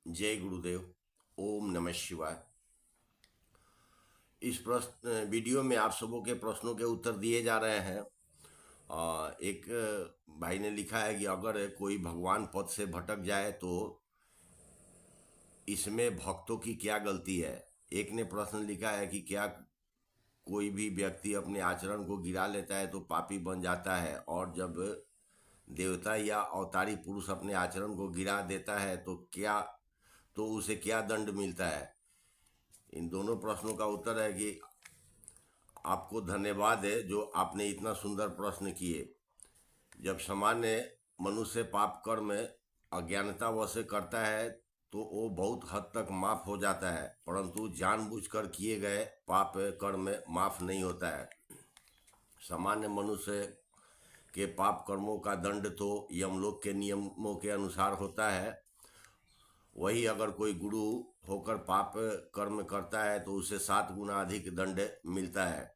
जय गुरुदेव। ओम नमः शिवाय। इस प्रश्न वीडियो में आप सबों के प्रश्नों के उत्तर दिए जा रहे हैं। एक भाई ने लिखा है कि अगर कोई भगवान पद से भटक जाए तो इसमें भक्तों की क्या गलती है। एक ने प्रश्न लिखा है कि क्या कोई भी व्यक्ति अपने आचरण को गिरा लेता है तो पापी बन जाता है, और जब देवता या अवतारी पुरुष अपने आचरण को गिरा देता है तो उसे क्या दंड मिलता है। इन दोनों प्रश्नों का उत्तर है कि आपको धन्यवाद है जो आपने इतना सुंदर प्रश्न किए। जब सामान्य मनुष्य पाप कर्म अज्ञानतावश से करता है तो वो बहुत हद तक माफ हो जाता है, परंतु जानबूझकर किए गए पाप कर्म माफ नहीं होता है। सामान्य मनुष्य के पाप कर्मों का दंड तो यमलोक के नियमों के अनुसार होता है। वही अगर कोई गुरु होकर पाप कर्म करता है तो उसे 7 गुना अधिक दंड मिलता है।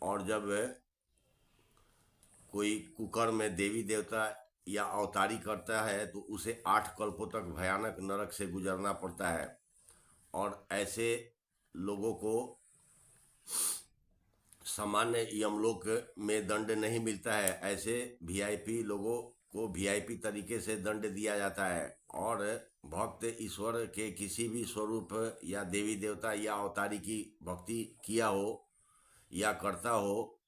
और जब कोई कुकर्म में देवी देवता या अवतारी करता है तो उसे 8 कल्पों तक भयानक नरक से गुजरना पड़ता है। और ऐसे लोगों को सामान्य यमलोक में दंड नहीं मिलता है। ऐसे वीआईपी लोगों को वीआईपी तरीके से दंड दिया जाता है। और भक्त ईश्वर के किसी भी स्वरूप या देवी देवता या अवतारी की भक्ति किया हो या करता हो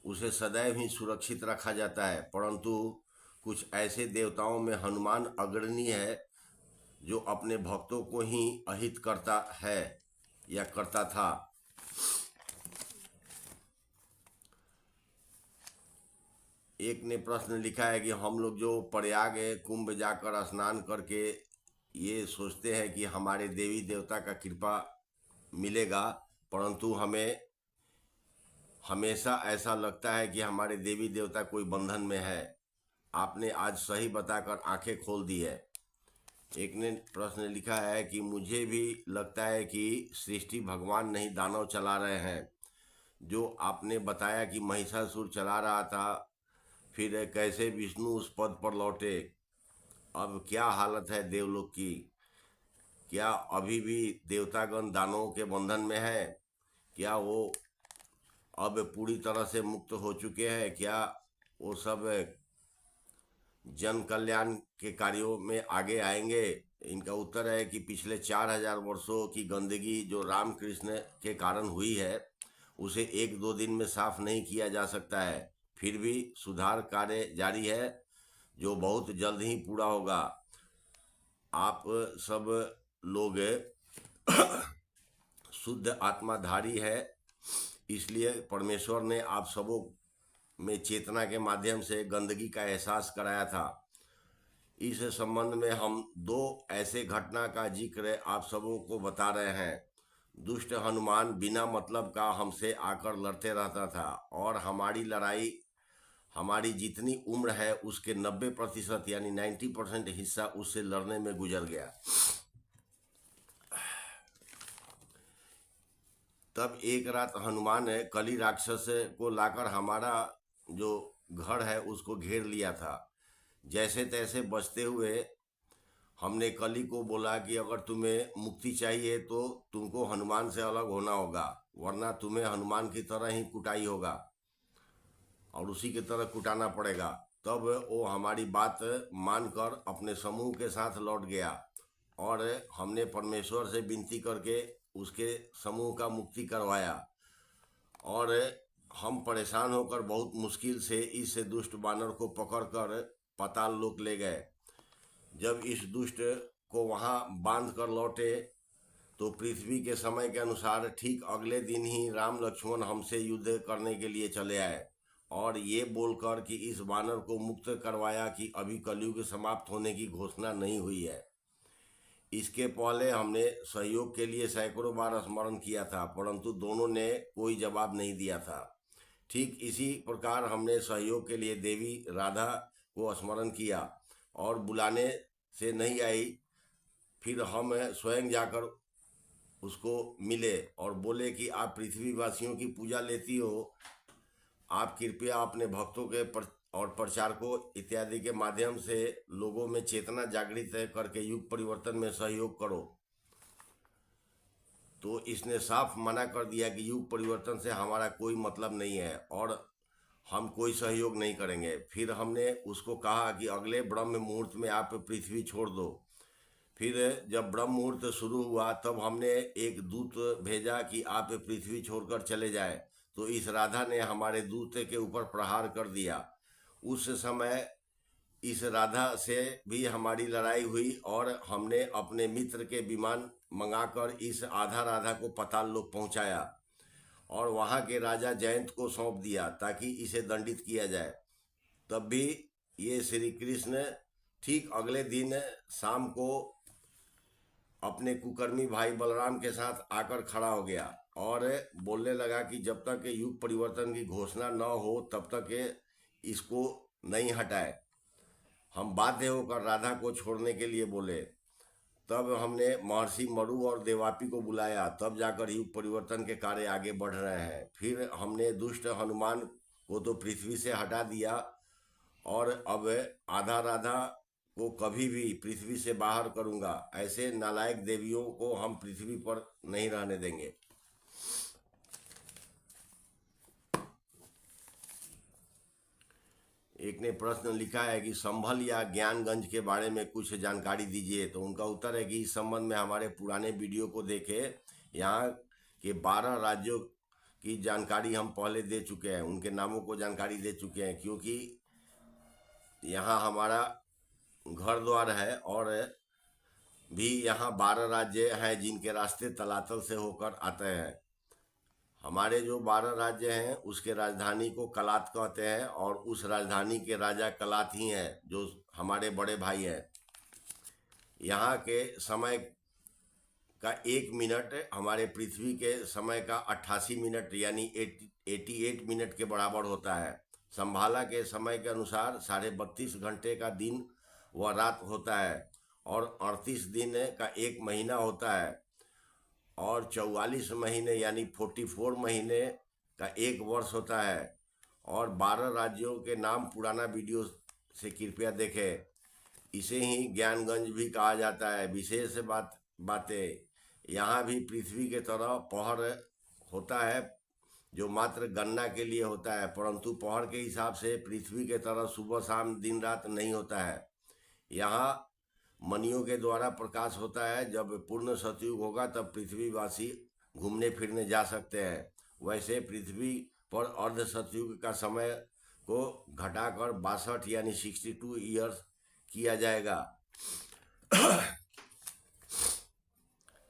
उसे सदैव ही सुरक्षित रखा जाता है। परंतु कुछ ऐसे देवताओं में हनुमान अग्रणी है जो अपने भक्तों को ही अहित करता है या करता था। एक ने प्रश्न लिखा है कि हम लोग जो प्रयाग कुंभ जाकर स्नान करके ये सोचते हैं कि हमारे देवी देवता का कृपा मिलेगा, परंतु हमें हमेशा ऐसा लगता है कि हमारे देवी देवता कोई बंधन में है। आपने आज सही बताकर आंखें खोल दी है। एक ने प्रश्न लिखा है कि मुझे भी लगता है कि सृष्टि भगवान नहीं दानव चला रहे हैं। जो आपने बताया कि महिषासुर चला रहा था, फिर कैसे विष्णु उस पद पर लौटे, अब क्या हालत है देवलोक की। क्या अभी भी देवतागण दानवों के बंधन में है? क्या वो अब पूरी तरह से मुक्त हो चुके हैं? क्या वो सब जन कल्याण के कार्यों में आगे आएंगे? इनका उत्तर है कि पिछले 4000 वर्षों की गंदगी जो रामकृष्ण के कारण हुई है उसे 1-2 दिन में साफ नहीं किया जा सकता है। फिर भी सुधार कार्य जारी है जो बहुत जल्द ही पूरा होगा। आप सब लोग शुद्ध आत्माधारी है, इसलिए परमेश्वर ने आप सबों में चेतना के माध्यम से गंदगी का एहसास कराया था। इस संबंध में हम 2 ऐसे घटना का जिक्र आप सबों को बता रहे हैं। दुष्ट हनुमान बिना मतलब का हमसे आकर लड़ते रहता था और हमारी जितनी उम्र है उसके 90% यानी 90% हिस्सा उससे लड़ने में गुजर गया। तब एक रात हनुमान ने कली राक्षस को लाकर हमारा जो घर है उसको घेर लिया था। जैसे तैसे बचते हुए हमने कली को बोला कि अगर तुम्हें मुक्ति चाहिए तो तुमको हनुमान से अलग होना होगा, वरना तुम्हें हनुमान की तरह ही कुटाई होगा और उसी की तरह कुटाना पड़ेगा। तब वो हमारी बात मानकर अपने समूह के साथ लौट गया और हमने परमेश्वर से विनती करके उसके समूह का मुक्ति करवाया। और हम परेशान होकर बहुत मुश्किल से इस दुष्ट बानर को पकड़कर पाताल लोक ले गए। जब इस दुष्ट को वहां बांध कर लौटे तो पृथ्वी के समय के अनुसार ठीक अगले दिन ही राम लक्ष्मण हमसे युद्ध करने के लिए चले आए और ये बोलकर कि इस बानर को मुक्त करवाया कि अभी कलयुग समाप्त होने की घोषणा नहीं हुई है। इसके पहले हमने सहयोग के लिए सैकड़ों बार स्मरण किया था, परंतु दोनों ने कोई जवाब नहीं दिया था। ठीक इसी प्रकार हमने सहयोग के लिए देवी राधा को स्मरण किया और बुलाने से नहीं आई। फिर हम स्वयं जाकर उसको मिले और बोले कि आप पृथ्वीवासियों की पूजा लेती हो, आप कृपया अपने भक्तों के और प्रचारकों इत्यादि के माध्यम से लोगों में चेतना जागृत करके युग परिवर्तन में सहयोग करो। तो इसने साफ मना कर दिया कि युग परिवर्तन से हमारा कोई मतलब नहीं है और हम कोई सहयोग नहीं करेंगे। फिर हमने उसको कहा कि अगले ब्रह्म मुहूर्त में आप पृथ्वी छोड़ दो। फिर जब ब्रह्म मुहूर्त शुरू हुआ तब हमने एक दूत भेजा कि आप पृथ्वी छोड़कर चले जाए। तो इस राधा ने हमारे दूत के ऊपर प्रहार कर दिया। उस समय इस राधा से भी हमारी लड़ाई हुई और हमने अपने मित्र के विमान मंगाकर इस आधा राधा को पाताल लोक पहुंचाया और वहां के राजा जयंत को सौंप दिया ताकि इसे दंडित किया जाए। तब भी ये श्री कृष्ण ठीक अगले दिन शाम को अपने कुकर्मी भाई बलराम के साथ आकर खड़ा हो गया और बोलने लगा कि जब तक युग परिवर्तन की घोषणा न हो तब तक इसको नहीं हटाए। हम बाध्य होकर राधा को छोड़ने के लिए बोले। तब हमने महर्षि मरु और देवापी को बुलाया, तब जाकर युग परिवर्तन के कार्य आगे बढ़ रहे हैं। फिर हमने दुष्ट हनुमान को तो पृथ्वी से हटा दिया और अब आधा राधा को कभी भी पृथ्वी से बाहर करूंगा। ऐसे नालायक देवियों को हम पृथ्वी पर नहीं रहने देंगे। एक ने प्रश्न लिखा है कि संभल या ज्ञानगंज के बारे में कुछ जानकारी दीजिए। तो उनका उत्तर है कि इस संबंध में हमारे पुराने वीडियो को देखें। यहाँ के 12 राज्यों की जानकारी हम पहले दे चुके हैं, उनके नामों को जानकारी दे चुके हैं, क्योंकि यहाँ हमारा घर द्वार है और भी यहाँ 12 राज्य हैं जिनके रास्ते तलातल से होकर आते हैं। हमारे जो 12 राज्य हैं उसके राजधानी को कलात कहते हैं और उस राजधानी के राजा कलात ही हैं जो हमारे बड़े भाई हैं। यहाँ के समय का 1 मिनट हमारे पृथ्वी के समय का 88 मिनट यानी 88 मिनट के बराबर होता है। संभाला के समय के अनुसार 32.5 घंटे का दिन व रात होता है और 38 दिन का एक महीना होता है और 44 महीने यानी 44 महीने का एक वर्ष होता है। और 12 राज्यों के नाम पुराना वीडियो से कृपया देखें। इसे ही ज्ञानगंज भी कहा जाता है। विशेष बातें यहाँ भी पृथ्वी के तरह पहर होता है जो मात्र गणना के लिए होता है, परंतु पहर के हिसाब से पृथ्वी के तरह सुबह शाम दिन रात नहीं होता है। यहाँ मनियों के द्वारा प्रकाश होता है। जब पूर्ण सतयुग होगा तब पृथ्वीवासी घूमने फिरने जा सकते हैं। वैसे पृथ्वी पर अर्ध सतयुग का समय को घटाकर 62 यानी 62 ईयर्स किया जाएगा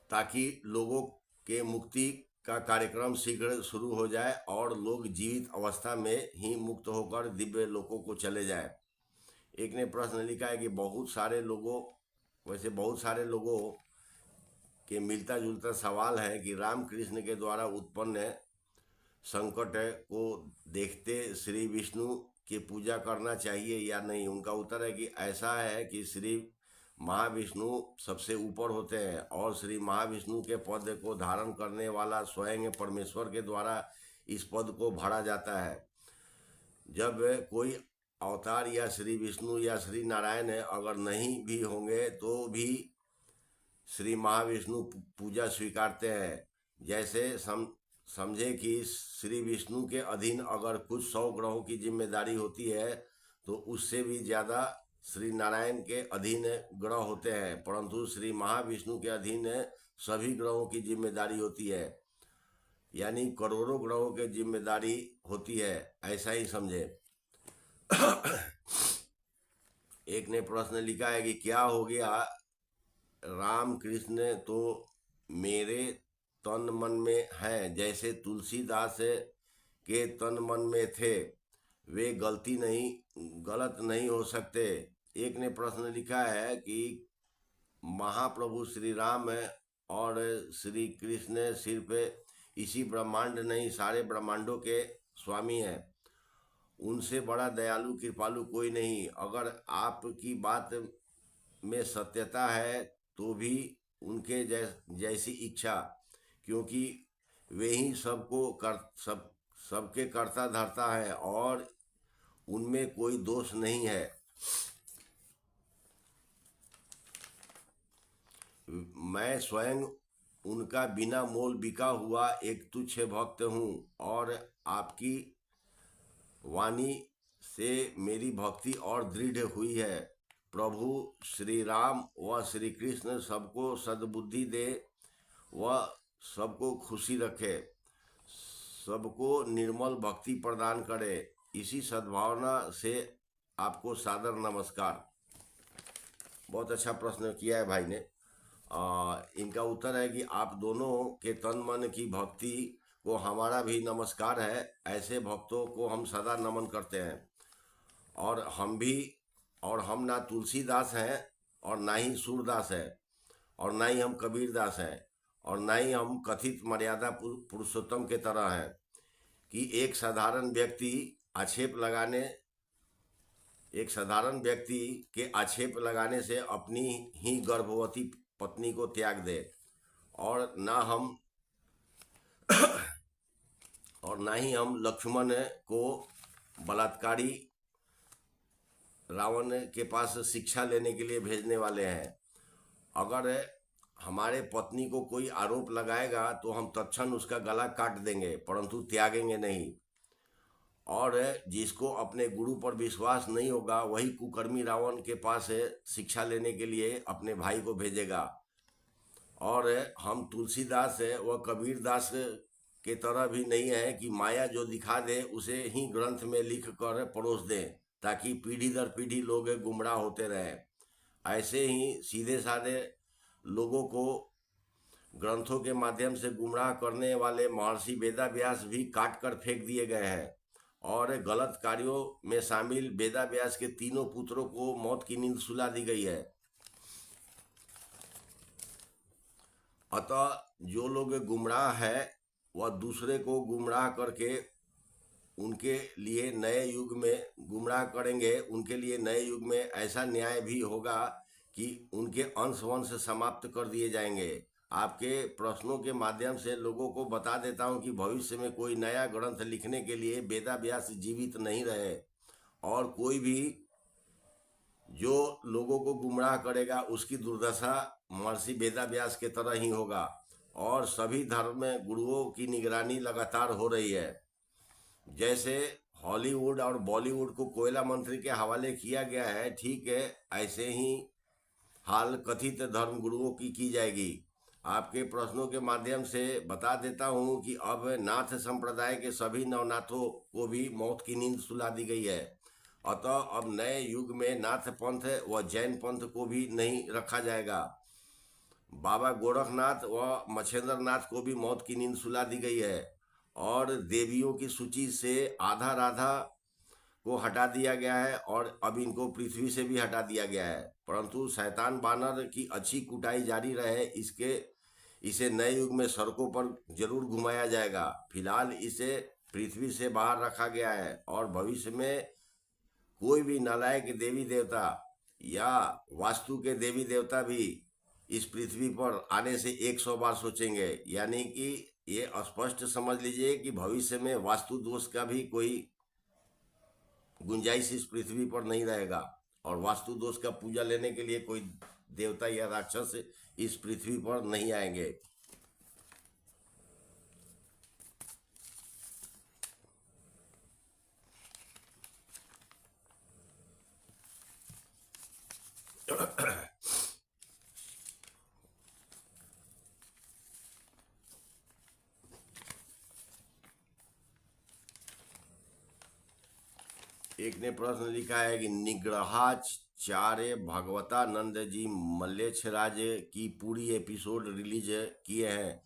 ताकि लोगों के मुक्ति का कार्यक्रम शीघ्र शुरू हो जाए और लोग जीवित अवस्था में ही मुक्त होकर दिव्य लोकों को चले जाए। एक ने प्रश्न लिखा है कि बहुत सारे लोगों के मिलता जुलता सवाल है कि रामकृष्ण के द्वारा उत्पन्न संकट को देखते श्री विष्णु की पूजा करना चाहिए या नहीं। उनका उत्तर है कि ऐसा है कि श्री महाविष्णु सबसे ऊपर होते हैं और श्री महाविष्णु के पद को धारण करने वाला स्वयं परमेश्वर के द्वारा इस पद को भरा जाता है। जब कोई अवतार या श्री विष्णु या श्री नारायण अगर नहीं भी होंगे तो भी श्री महाविष्णु पूजा स्वीकारते हैं। जैसे समझे कि श्री विष्णु के अधीन अगर कुछ 100 ग्रहों की जिम्मेदारी होती है तो उससे भी ज़्यादा श्री नारायण के अधीन ग्रह होते हैं, परंतु श्री महाविष्णु के अधीन सभी ग्रहों की जिम्मेदारी होती है, यानी करोड़ों ग्रहों की जिम्मेदारी होती है। ऐसा ही समझे। एक ने प्रश्न लिखा है कि क्या हो गया, राम कृष्ण तो मेरे तन मन में है जैसे तुलसीदास के तन मन में थे, वे गलत नहीं हो सकते। एक ने प्रश्न लिखा है कि महाप्रभु श्री राम और श्री कृष्ण सिर्फ इसी ब्रह्मांड नहीं सारे ब्रह्मांडों के स्वामी हैं, उनसे बड़ा दयालु कृपालु कोई नहीं। अगर आपकी बात में सत्यता है तो भी उनके जैसी इच्छा, क्योंकि वे ही सबके कर्ता धर्ता है और उनमें कोई दोष नहीं है। मैं स्वयं उनका बिना मोल बिका हुआ एक तुच्छ भक्त हूँ, और आपकी वाणी से मेरी भक्ति और दृढ़ हुई है। प्रभु श्री राम व श्री कृष्ण सबको सद्बुद्धि दे, वह सबको खुशी रखे, सबको निर्मल भक्ति प्रदान करे। इसी सद्भावना से आपको सादर नमस्कार। बहुत अच्छा प्रश्न किया है भाई ने। इनका उत्तर है कि आप दोनों के तन मन की भक्ति को हमारा भी नमस्कार है। ऐसे भक्तों को हम सदा नमन करते हैं। और हम ना तुलसीदास हैं, और ना ही सूरदास है, और ना ही हम कबीरदास हैं, और ना ही हम कथित मर्यादा पुरुषोत्तम के तरह हैं कि एक साधारण व्यक्ति के आक्षेप लगाने से अपनी ही गर्भवती पत्नी को त्याग दे। और ना ही हम लक्ष्मण को बलात्कारी रावण के पास शिक्षा लेने के लिए भेजने वाले हैं। अगर हमारे पत्नी को कोई आरोप लगाएगा तो हम तत्क्षण उसका गला काट देंगे, परंतु त्यागेंगे नहीं। और जिसको अपने गुरु पर विश्वास नहीं होगा, वही कुकर्मी रावण के पास शिक्षा लेने के लिए अपने भाई को भेजेगा। और हम तुलसीदास व कबीरदास के तरह भी नहीं है कि माया जो दिखा दे उसे ही ग्रंथ में लिख कर परोस दें, ताकि पीढ़ी दर पीढ़ी लोग गुमराह होते रहें। ऐसे ही सीधे साधे लोगों को ग्रंथों के माध्यम से गुमराह करने वाले महर्षि वेदाव्यास भी काट कर फेंक दिए गए हैं, और गलत कार्यों में शामिल वेदाव्यास के तीनों पुत्रों को मौत की नींद सुला दी गई है। अतः जो लोग गुमराह है वह दूसरे को गुमराह करके उनके लिए नए युग में गुमराह करेंगे। उनके लिए नए युग में ऐसा न्याय भी होगा कि उनके अंश वंश समाप्त कर दिए जाएंगे। आपके प्रश्नों के माध्यम से लोगों को बता देता हूं कि भविष्य में कोई नया ग्रंथ लिखने के लिए वेदाव्यास जीवित नहीं रहे, और कोई भी जो लोगों को गुमराह करेगा उसकी दुर्दशा महर्षि वेदाव्यास के तरह ही होगा। और सभी धर्म में गुरुओं की निगरानी लगातार हो रही है। जैसे हॉलीवुड और बॉलीवुड को कोयला मंत्री के हवाले किया गया है, ठीक है, ऐसे ही हाल कथित धर्म गुरुओं की जाएगी। आपके प्रश्नों के माध्यम से बता देता हूं कि अब नाथ संप्रदाय के सभी नवनाथों को भी मौत की नींद सुला दी गई है। अतः अब नए युग में नाथ पंथ व जैन पंथ को भी नहीं रखा जाएगा। बाबा गोरखनाथ व मच्छेंद्र नाथ को भी मौत की नींद सुला दी गई है, और देवियों की सूची से आधा राधा को हटा दिया गया है, और अब इनको पृथ्वी से भी हटा दिया गया है। परंतु शैतान बानर की अच्छी कुटाई जारी रहे, इसे नए युग में सड़कों पर जरूर घुमाया जाएगा। फिलहाल इसे पृथ्वी से बाहर रखा गया है, और भविष्य में कोई भी नालायक देवी देवता या वास्तु के देवी देवता भी इस पृथ्वी पर आने से 100 बार सोचेंगे। यानी कि ये स्पष्ट समझ लीजिए कि भविष्य में वास्तु दोष का भी कोई गुंजाइश इस पृथ्वी पर नहीं रहेगा, और वास्तु दोष का पूजा लेने के लिए कोई देवता या राक्षस इस पृथ्वी पर नहीं आएंगे। एक ने प्रश्न लिखा है कि निग्रहाचार्य भगवतानंद जी मल्लेच्छराज की पूरी एपिसोड रिलीज किए हैं,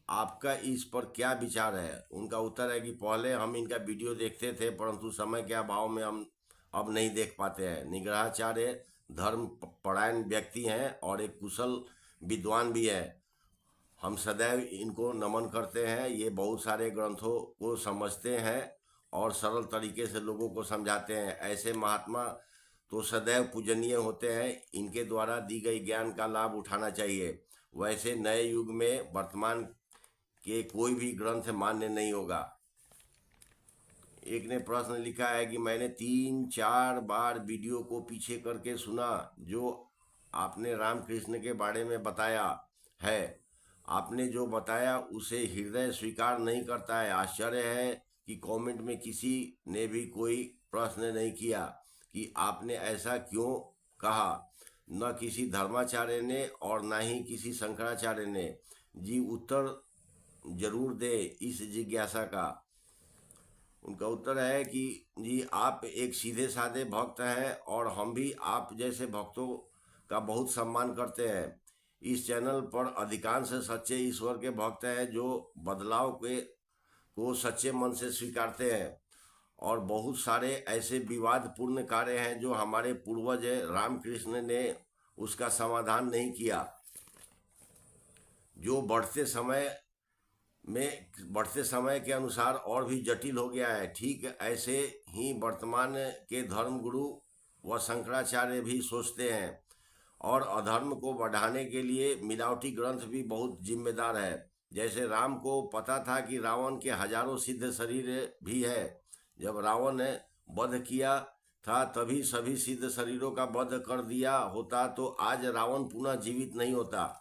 आपका इस पर क्या विचार है? उनका उत्तर है कि पहले हम इनका वीडियो देखते थे, परंतु समय के अभाव में हम अब नहीं देख पाते हैं। निग्रहाचार्य धर्म परायण व्यक्ति हैं और एक कुशल विद्वान भी है। हम सदैव इनको नमन करते हैं। ये बहुत सारे ग्रंथों को समझते हैं और सरल तरीके से लोगों को समझाते हैं। ऐसे महात्मा तो सदैव पूजनीय होते हैं। इनके द्वारा दी गई ज्ञान का लाभ उठाना चाहिए। वैसे नए युग में वर्तमान के कोई भी ग्रंथ मान्य नहीं होगा। एक ने प्रश्न लिखा है कि मैंने 3-4 बार वीडियो को पीछे करके सुना जो आपने रामकृष्ण के बारे में बताया है। आपने जो बताया उसे हृदय स्वीकार नहीं करता है। आश्चर्य है कि कमेंट में किसी ने भी कोई प्रश्न नहीं किया कि आपने ऐसा क्यों कहा। न किसी धर्माचार्य ने और न ही किसी शंकराचार्य ने। जी उत्तर जरूर दे इस जिज्ञासा का। उनका उत्तर है कि जी आप एक सीधे साधे भक्त हैं और हम भी आप जैसे भक्तों का बहुत सम्मान करते हैं। इस चैनल पर अधिकांश सच्चे ईश्वर के भक्त हैं जो बदलाव को सच्चे मन से स्वीकारते हैं, और बहुत सारे ऐसे विवादपूर्ण कार्य हैं जो हमारे पूर्वज रामकृष्ण ने उसका समाधान नहीं किया, जो बढ़ते समय के अनुसार और भी जटिल हो गया है। ठीक ऐसे ही वर्तमान के धर्मगुरु व शंकराचार्य भी सोचते हैं, और अधर्म को बढ़ाने के लिए मिलावटी ग्रंथ भी बहुत जिम्मेदार है। जैसे राम को पता था कि रावण के हजारों सिद्ध शरीर भी है। जब रावण ने वध किया था तभी सभी सिद्ध शरीरों का वध कर दिया होता तो आज रावण पुनः जीवित नहीं होता।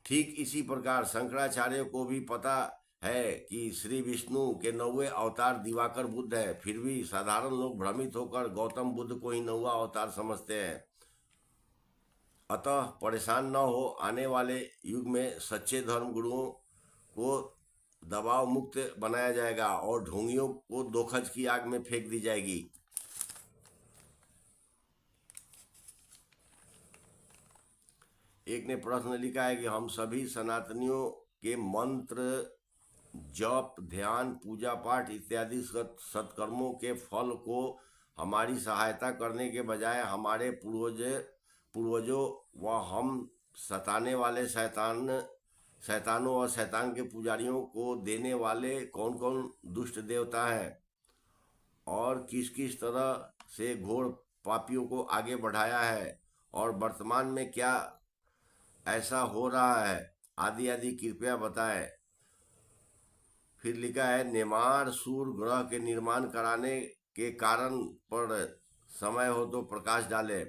ठीक इसी प्रकार शंकराचार्य को भी पता है कि श्री विष्णु के 9वें अवतार दिवाकर बुद्ध है, फिर भी साधारण लोग भ्रमित होकर गौतम बुद्ध को ही 9वां अवतार समझते हैं। अतः परेशान न हो, आने वाले युग में सच्चे धर्म गुरुओं को दबाव मुक्त बनाया जाएगा और ढोंगियों को दोखज की आग में फेंक दी जाएगी। एक ने प्रश्न लिखा है कि हम सभी सनातनियों के मंत्र जप ध्यान पूजा पाठ इत्यादि सत्कर्मों के फल को हमारी सहायता करने के बजाय हमारे पूर्वजों व हम सताने वाले शैतानों और शैतान के पुजारियों को देने वाले कौन कौन दुष्ट देवता हैं, और किस किस तरह से घोर पापियों को आगे बढ़ाया है, और वर्तमान में क्या ऐसा हो रहा है, आदि आदि कृपया बताएं। फिर लिखा है नेमार सूर्य ग्रह के निर्माण कराने के कारण पर समय हो तो प्रकाश डाले।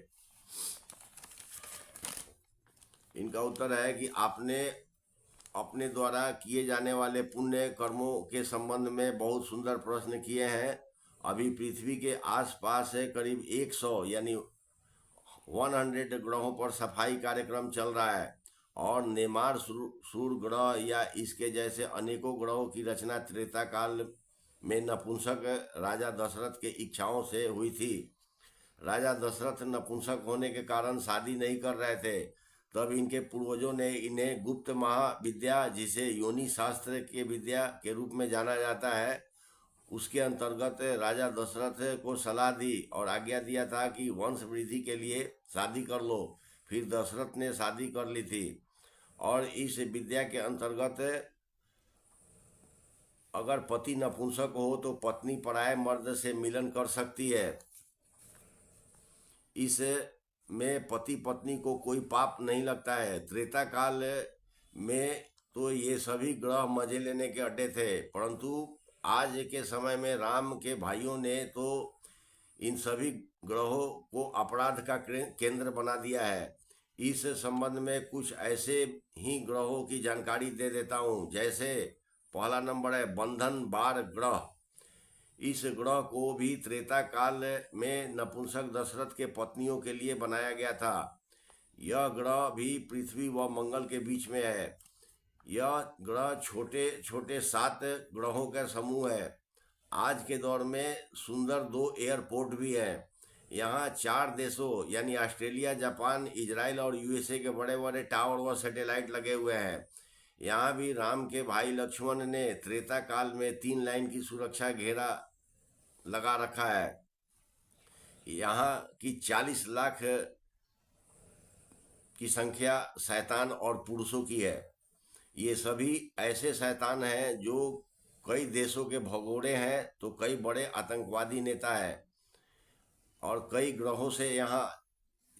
इनका उत्तर है कि आपने अपने द्वारा किए जाने वाले पुण्य कर्मों के संबंध में बहुत सुंदर प्रश्न किए हैं। अभी पृथ्वी के आसपास है करीब 100 यानी 100 ग्रहों पर सफाई कार्यक्रम चल रहा है, और नेमार सूर्य ग्रह या इसके जैसे अनेकों ग्रहों की रचना त्रेता काल में नपुंसक राजा दशरथ के इच्छाओं से हुई थी। राजा दशरथ नपुंसक होने के कारण शादी नहीं कर रहे थे। तब इनके पूर्वजों ने इन्हें गुप्त महाविद्या, जिसे योनि शास्त्र के विद्या के रूप में जाना जाता है, उसके अंतर्गत राजा दशरथ को सलाह दी और आज्ञा दिया था कि वंश वृद्धि के लिए शादी कर लो। फिर दशरथ ने शादी कर ली थी, और इस विद्या के अंतर्गत अगर पति नपुंसक हो तो पत्नी पराये मर्द से मिलन कर सकती है। इस में पति पत्नी को कोई पाप नहीं लगता है। त्रेता काल में तो ये सभी ग्रह मजे लेने के अड्डे थे, परंतु आज के समय में राम के भाइयों ने तो इन सभी ग्रहों को अपराध का केंद्र बना दिया है। इस संबंध में कुछ ऐसे ही ग्रहों की जानकारी दे देता हूँ। जैसे पहला नंबर है बंधन बार ग्रह। इस ग्रह को भी त्रेता काल में नपुंसक दशरथ के पत्नियों के लिए बनाया गया था। यह ग्रह भी पृथ्वी व मंगल के बीच में है। यह ग्रह छोटे छोटे 7 ग्रहों का समूह है। आज के दौर में सुंदर 2 एयरपोर्ट भी हैं। यहाँ 4 देशों यानी ऑस्ट्रेलिया, जापान, इजराइल और यूएसए के बड़े बड़े टावर व सैटेलाइट लगे हुए हैं। यहाँ भी राम के भाई लक्ष्मण ने त्रेता काल में 3 लाइन की सुरक्षा घेरा लगा रखा है। यहाँ की 40 लाख की संख्या शैतान और पुरुषों की है। ये सभी ऐसे शैतान हैं जो कई देशों के भगोड़े हैं, तो कई बड़े आतंकवादी नेता हैं, और कई ग्रहों से यहाँ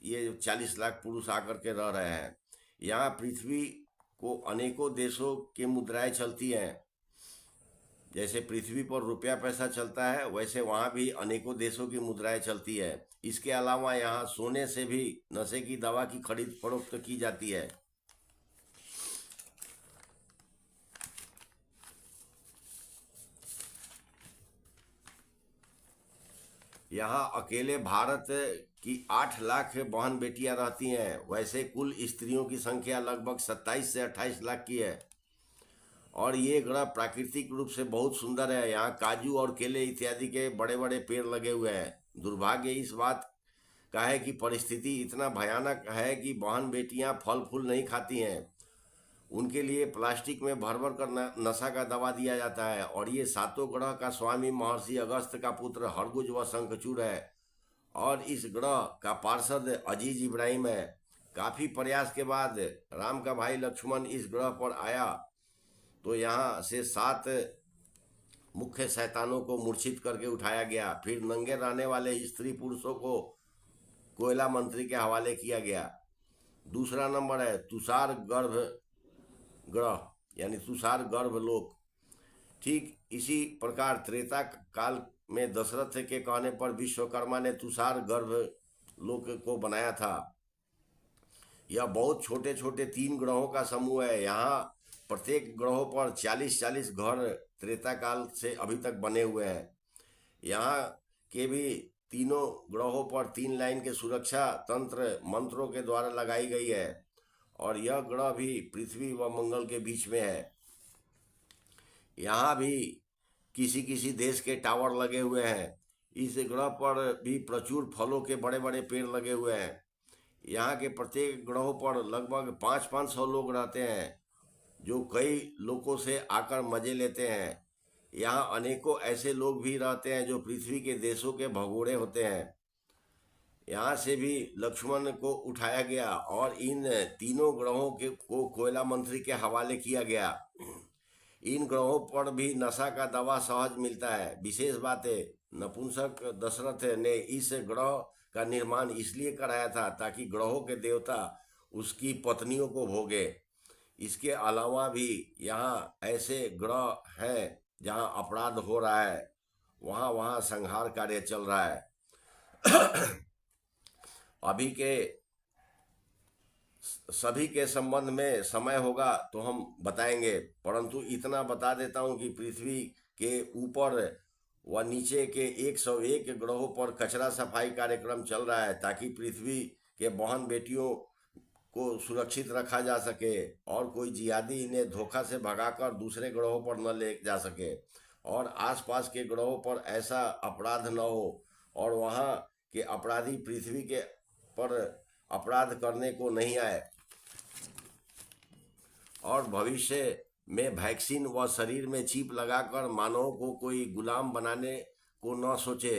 ये 40 लाख पुरुष आकर के रह रहे हैं। यहाँ पृथ्वी को अनेकों देशों की मुद्राएं चलती हैं। जैसे पृथ्वी पर रुपया पैसा चलता है, वैसे वहाँ भी अनेकों देशों की मुद्राएं चलती है। इसके अलावा यहाँ सोने से भी नशे की दवा की खरीद फरोख्त की जाती है। यहाँ अकेले भारत की 8 लाख बहन बेटियां रहती हैं। वैसे कुल स्त्रियों की संख्या लगभग 27 से 28 लाख की है। और ये ग्रह प्राकृतिक रूप से बहुत सुंदर है। यहाँ काजू और केले इत्यादि के बड़े बड़े पेड़ लगे हुए हैं। दुर्भाग्य इस बात का है कि परिस्थिति इतना भयानक है कि बहन बेटियां फल फूल नहीं खाती हैं। उनके लिए प्लास्टिक में भर भर कर नशा का दवा दिया जाता है। और ये सातों ग्रह का स्वामी महर्षि अगस्त का पुत्र हरगुज व शंखचूड़ है। और इस ग्रह का पार्षद अजीज इब्राहिम है। काफी प्रयास के बाद राम का भाई लक्ष्मण इस ग्रह पर आया तो यहाँ से 7 मुख्य शैतानों को मूर्छित करके उठाया गया। फिर नंगे रहने वाले स्त्री पुरुषों को कोयला मंत्री के हवाले किया गया। दूसरा नंबर है तुषार गर्भ ग्रह, यानी तुषार गर्भ लोक। ठीक इसी प्रकार त्रेता काल में दशरथ के कहने पर विश्वकर्मा ने तुषार गर्भ लोक को बनाया था। यह बहुत छोटे छोटे 3 ग्रहों का समूह है। यहाँ प्रत्येक ग्रहों पर 40-40 घर त्रेता काल से अभी तक बने हुए हैं। यहाँ के भी तीनों ग्रहों पर 3 लाइन के सुरक्षा तंत्र मंत्रों के द्वारा लगाई गई है। और यह ग्रह भी पृथ्वी व मंगल के बीच में है। यहाँ भी किसी किसी देश के टावर लगे हुए हैं। इस ग्रह पर भी प्रचुर फलों के बड़े बड़े पेड़ लगे हुए हैं। यहाँ के प्रत्येक ग्रहों पर लगभग 500-500 लोग रहते हैं, जो कई लोगों से आकर मजे लेते हैं। यहाँ अनेकों ऐसे लोग भी रहते हैं जो पृथ्वी के देशों के भगोड़े होते हैं। यहाँ से भी लक्ष्मण को उठाया गया और इन तीनों ग्रहों के को कोयला मंत्री के हवाले किया गया। इन ग्रहों पर भी नशा का दवा सहज मिलता है। विशेष बात है, नपुंसक दशरथ ने इस ग्रह का निर्माण इसलिए कराया था ताकि ग्रहों के देवता उसकी पत्नियों को भोगे। इसके अलावा भी यहाँ ऐसे ग्रह हैं जहाँ अपराध हो रहा है, वहाँ वहाँ संहार कार्य चल रहा है। अभी के सभी के संबंध में समय होगा तो हम बताएंगे, परंतु इतना बता देता हूँ कि पृथ्वी के ऊपर व नीचे के 101 ग्रहों पर कचरा सफाई कार्यक्रम चल रहा है ताकि पृथ्वी के बहन बेटियों को सुरक्षित रखा जा सके और कोई जिहादी इन्हें धोखा से भगाकर दूसरे ग्रहों पर न ले जा सके और आसपास के ग्रहों पर ऐसा अपराध न हो और वहाँ के अपराधी पृथ्वी के पर अपराध करने को नहीं आए। और भविष्य में वैक्सीन व शरीर में चिप लगाकर मानव को कोई गुलाम बनाने को न सोचे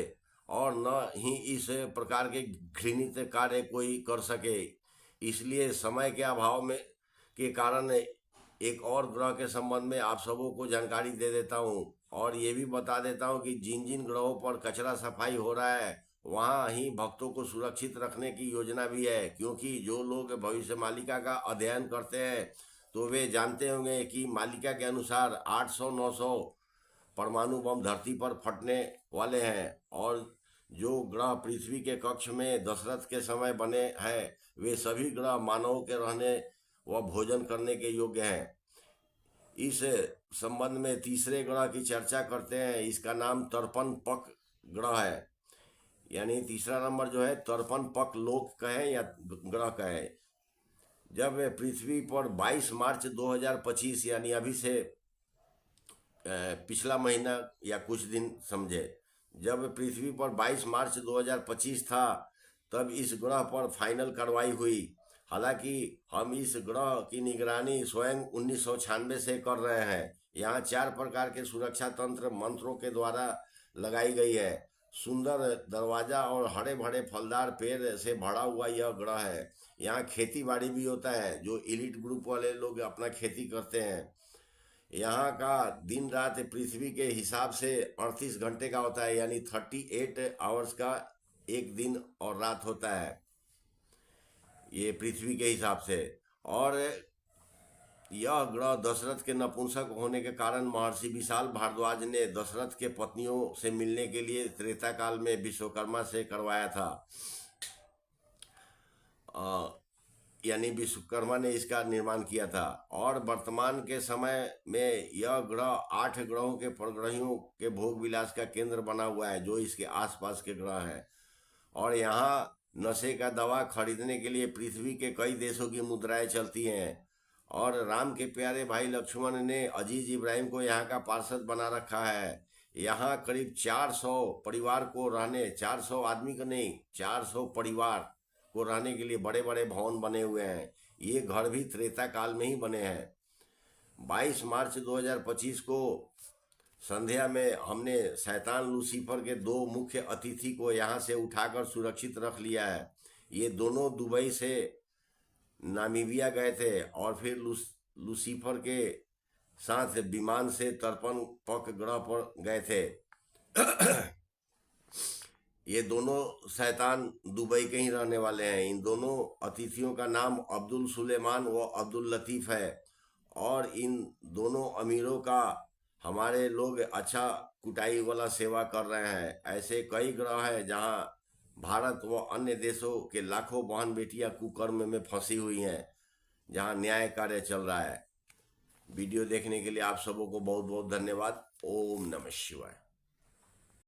और न ही इस प्रकार के घृणित कार्य कोई कर सके। इसलिए समय के अभाव में के कारण एक और ग्रह के संबंध में आप सबों को जानकारी दे देता हूँ और ये भी बता देता हूँ कि जिन जिन ग्रहों पर कचरा सफाई हो रहा है वहाँ ही भक्तों को सुरक्षित रखने की योजना भी है। क्योंकि जो लोग भविष्य मालिका का अध्ययन करते हैं तो वे जानते होंगे कि मालिका के अनुसार 800-900 परमाणु बम धरती पर फटने वाले हैं और जो ग्रह पृथ्वी के कक्ष में दशरथ के समय बने हैं वे सभी ग्रह मानवों के रहने व भोजन करने के योग्य हैं। इस संबंध में तीसरे ग्रह की चर्चा करते हैं। इसका नाम तर्पण पक ग्रह है, यानी तीसरा नंबर जो है तर्पण पक लोक कहें या ग्रह कहें। जब पृथ्वी पर 22 मार्च 2025 यानी अभी से पिछला महीना या कुछ दिन समझे, जब पृथ्वी पर 22 मार्च 2025 था तब इस ग्रह पर फाइनल कार्रवाई हुई। हालांकि हम इस ग्रह की निगरानी स्वयं 1996 से कर रहे हैं। यहाँ 4 प्रकार के सुरक्षा तंत्र मंत्रों के द्वारा लगाई गई है। सुंदर दरवाजा और हरे भरे फलदार पेड़ से भरा हुआ यह ग्रह है। यहाँ खेती बाड़ी भी होता है, जो एलिट ग्रुप वाले लोग अपना खेती करते हैं। यहाँ का दिन रात पृथ्वी के हिसाब से 38 घंटे का होता है, यानी 38 आवर्स का एक दिन और रात होता है ये पृथ्वी के हिसाब से। और यह ग्रह दशरथ के नपुंसक होने के कारण महर्षि विशाल भारद्वाज ने दशरथ के पत्नियों से मिलने के लिए त्रेता काल में विश्वकर्मा से करवाया था। यानी विश्वकर्मा ने इसका निर्माण किया था। और वर्तमान के समय में यह ग्रह 8 ग्रहों के परग्रहियों के भोग विलास का केंद्र बना हुआ है, जो इसके आसपास के ग्रह हैं। और यहाँ नशे का दवा खरीदने के लिए पृथ्वी के कई देशों की मुद्राएं चलती हैं। और राम के प्यारे भाई लक्ष्मण ने अजीज इब्राहिम को यहाँ का पार्षद बना रखा है। यहाँ करीब 400 परिवार को रहने, 400 आदमी को नहीं, 400 परिवार को रहने के लिए बड़े बड़े भवन बने हुए हैं। ये घर भी त्रेता काल में ही बने हैं। 22 मार्च 2025 को संध्या में हमने शैतान लूसीफर के 2 मुख्य अतिथि को यहाँ से उठाकर सुरक्षित रख लिया है। ये दोनों दुबई से नामीबिया गए थे और फिर लूसीफर के साथ विमान से तर्पण पक ग्रह पर गए थे। ये दोनों शैतान दुबई के ही रहने वाले हैं। इन दोनों अतिथियों का नाम अब्दुल सुलेमान व अब्दुल लतीफ़ है। और इन दोनों अमीरों का हमारे लोग अच्छा कुटाई वाला सेवा कर रहे हैं। ऐसे कई ग्रह हैं जहां भारत व अन्य देशों के लाखों बहन बेटियां कुकर्म में फंसी हुई हैं, जहां न्याय कार्य चल रहा है। वीडियो देखने के लिए आप सबों को बहुत बहुत धन्यवाद। ओम नमः शिवाय।